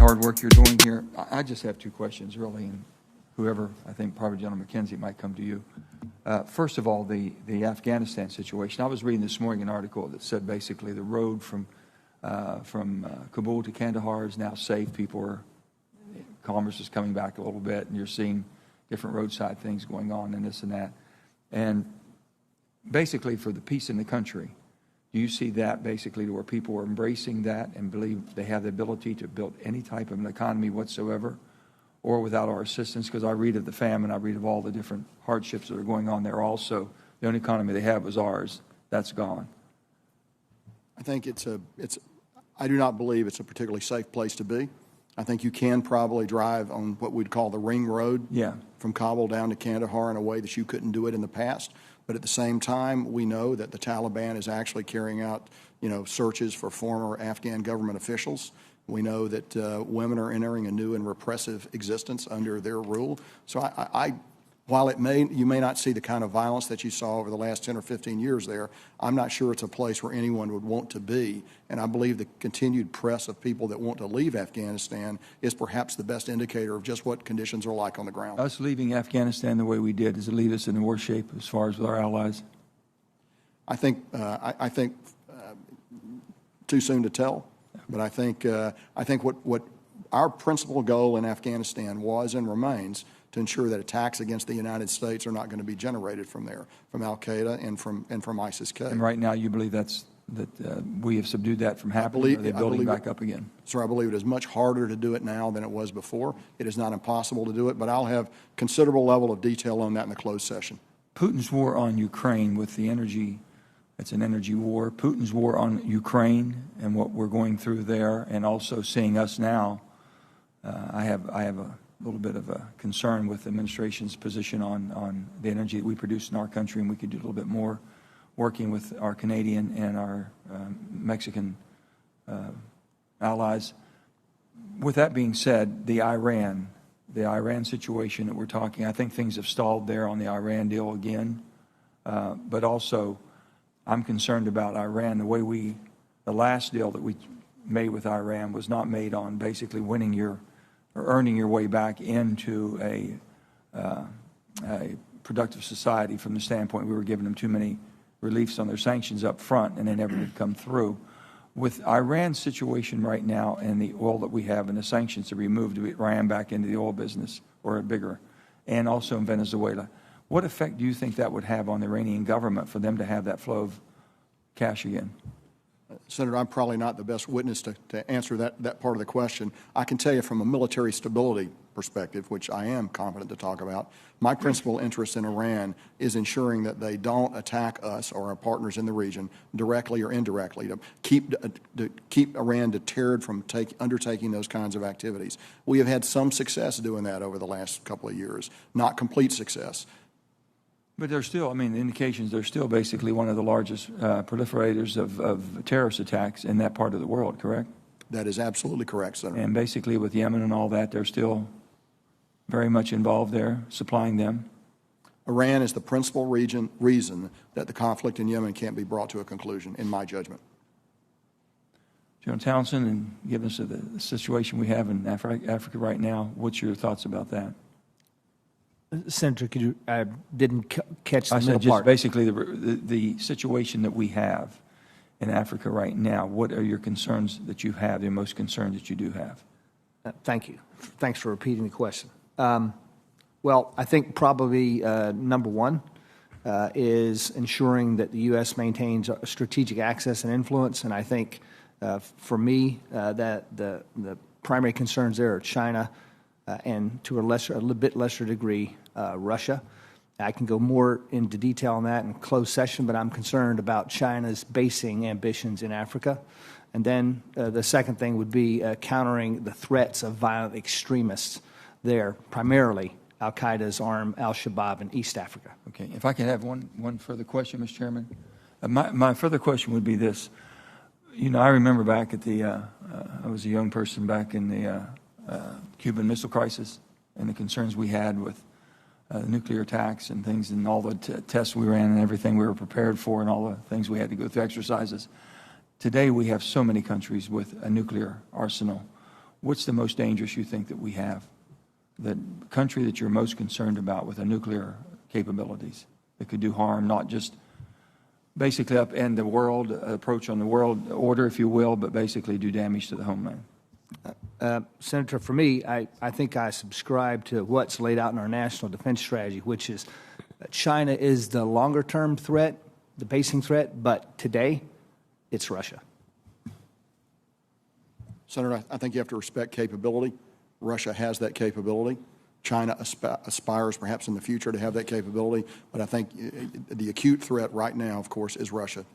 hard work you're doing here. I just have two questions, really, and whoever, I think probably General Mckenzie might come to you. First of all, the Afghanistan situation. I was reading this morning an article that said basically the road from Kabul to Kandahar is now safe. Commerce is coming back a little bit, and you're seeing different roadside things going on and this and that. And basically for the peace in the country, do you see that basically to where people are embracing that and believe they have the ability to build any type of an economy whatsoever, or without our assistance? Because I read of the famine, I read of all the different hardships that are going on there also. The only economy they have was ours. That's gone. I think I do not believe it's a particularly safe place to be. I think you can probably drive on what we'd call the ring road from Kabul down to Kandahar in a way that you couldn't do it in the past. But at the same time, we know that the Taliban is actually carrying out, searches for former Afghan government officials. We know that women are entering a new and repressive existence under their rule. So while you may not see the kind of violence that you saw over the last 10 or 15 years there, I'm not sure it's a place where anyone would want to be. And I believe the continued press of people that want to leave Afghanistan is perhaps the best indicator of just what conditions are like on the ground. Us leaving Afghanistan the way we did, does it leave us in the worse shape as far as with our allies? I think too soon to tell. But I think what our principal goal in Afghanistan was and remains to ensure that attacks against the United States are not going to be generated from there, from Al-Qaeda and from ISIS-K. And right now you believe that we have subdued that from happening, or are they building back up again? Sir, I believe it is much harder to do it now than it was before. It is not impossible to do it, but I'll have considerable level of detail on that in the closed session. Putin's war on Ukraine with the energy, it's an energy war. Putin's war on Ukraine and what we're going through there, and also seeing us now, I have a little bit of a concern with the administration's position on the energy that we produce in our country, and we could do a little bit more working with our Canadian and our Mexican allies. With that being said, the Iran situation that we're talking, I think things have stalled there on the Iran deal again, but also I'm concerned about Iran. The last deal that we made with Iran was not made on basically earning your way back into a productive society from the standpoint we were giving them too many reliefs on their sanctions up front, and they never did come through. With Iran's situation right now and the oil that we have and the sanctions to remove Iran back into the oil business, or bigger, and also in Venezuela, what effect do you think that would have on the Iranian government for them to have that flow of cash again? Senator, I'm probably not the best witness to answer that part of the question. I can tell you from a military stability perspective, which I am confident to talk about, my principal interest in Iran is ensuring that they don't attack us or our partners in the region directly or indirectly, to keep Iran deterred from undertaking those kinds of activities. We have had some success doing that over the last couple of years, not complete success. But they're still, the indications, they're still basically one of the largest proliferators of terrorist attacks in that part of the world, correct? That is absolutely correct, Senator. And basically with Yemen and all that, they're still very much involved there, supplying them? Iran is the principal reason that the conflict in Yemen can't be brought to a conclusion, in my judgment. General Townsend, and given us the situation we have in Africa right now, what's your thoughts about that? Senator, I didn't catch the middle part. Just basically the situation that we have in Africa right now. What are your concerns that you have, the most concerns that you do have? Thank you. Thanks for repeating the question. Well, I think probably number one is ensuring that the U.S. maintains strategic access and influence. And I think for me that the primary concerns there are China and to a little bit lesser degree Russia. I can go more into detail on that in closed session, but I'm concerned about China's basing ambitions in Africa. And then the second thing would be countering the threats of violent extremists there, primarily Al-Qaeda's arm, Al-Shabaab in East Africa. Okay. If I could have one further question, Mr. Chairman. My further question would be this. I remember back at I was a young person back in the Cuban Missile Crisis and the concerns we had with nuclear attacks and things, and all the tests we ran and everything we were prepared for, and all the things we had to go through, exercises. Today we have so many countries with a nuclear arsenal. what's the most dangerous you think that we have? The country that you're most concerned about with the nuclear capabilities that could do harm, not just basically upend the world, approach on the world order, if you will, but basically do damage to the homeland? Senator, for me, I think I subscribe to what's laid out in our national defense strategy, which is that China is the longer-term threat, the pacing threat, but today it's Russia. Senator, I think you have to respect capability. Russia has that capability. China aspires perhaps in the future to have that capability, but I think the acute threat right now, of course, is Russia.